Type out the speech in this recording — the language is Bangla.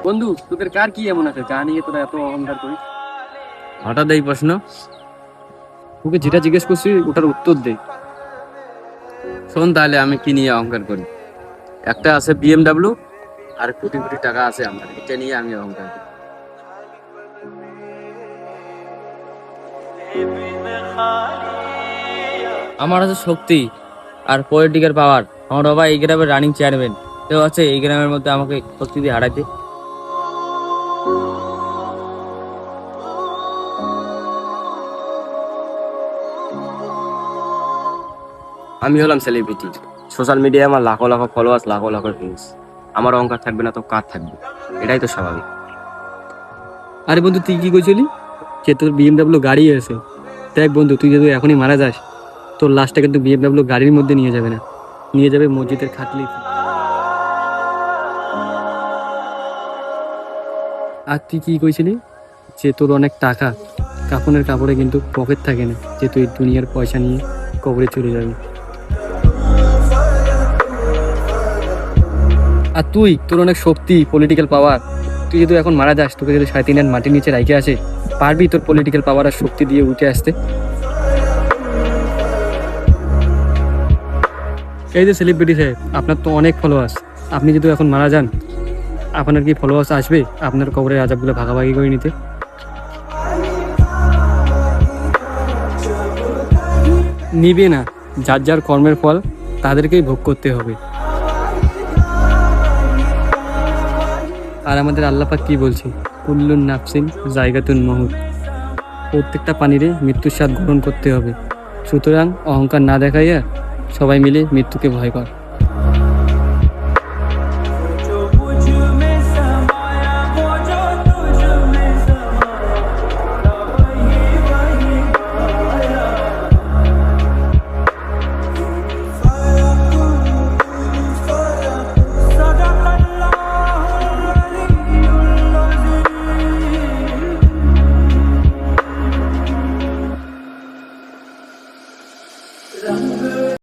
বন্ধু, তোদের কার কি এমন আছে যা নিয়ে তোরা এত অহংকার করিস? হঠাৎ এই প্রশ্ন? তোকে যেটা জিজ্ঞেস করছি ওটার উত্তর দে। শোন তাহলে আমি কি নিয়ে অহংকার করি। একটা আছে BMW, আর কোটি কোটি টাকা আছে আমার, এটা নিয়ে আমি অহংকার করি। আমার আছে শক্তি আর পলিটিক্যাল পাওয়ার। আমার বাবা এই গ্রামের রানিং চেয়ারম্যান, কেউ আছে এই গ্রামের মধ্যে আমাকে শক্তি দিয়ে হারাইতে? আমি হলাম সেলিব্রিটি, সোশ্যাল মিডিয়ায় আমার লাখো লাখো ফলোয়ার্স, লাখো লাখো ভিউজ। আমার অহংকার থাকবে না তো কার থাকবে? এটাই তো স্বাভাবিক। আরে বন্ধু, তুই কি কইছিলি যে তোর BMW গাড়ি আছে? দেখ বন্ধু, তুই যদি এখনই মারা যাস, তোর লাশটা কিন্তু BMW গাড়ির মধ্যে নিয়ে যাবে না, নিয়ে যাবে মসজিদের খাটলি। আর তুই কি কইছিলি যে তোর অনেক টাকা, কাফনের কাপড়ে কিন্তু পকেট থাকে না, যে তুই দুনিয়ার পয়সা নিয়ে কবরে চলে যাবি। আর তুই, তোর অনেক শক্তি, পলিটিক্যাল পাওয়ার, তুই যদি এখন মারা যাস, তোকে যদি 3.5 হাত মাটির নিচে রাইখে আসে, পারবি তোর পলিটিক্যাল পাওয়ার আর শক্তি দিয়ে উঠে আসতে? এই যে সেলিব্রিটি সাহেব, আপনার তো অনেক ফলোয়ার্স, আপনি যদি এখন মারা যান, আপনার কি ফলোয়ার্স আসবে আপনার কবরের আযাবগুলো ভাগাভাগি করে নিতে? নিবে না। যার যার কর্মের ফল তাদেরকেই ভোগ করতে হবে। আর আমাদের আল্লাহ পাক কি বলছে? কুল্লুন নাফসিন জায়গাতুন মহুত, প্রত্যেকটা প্রাণীরে মৃত্যুর স্বাদ গ্রহণ করতে হবে। সুতরাং অহংকার না দেখাইয়া সবাই মিলে মৃত্যুকে ভয় কর।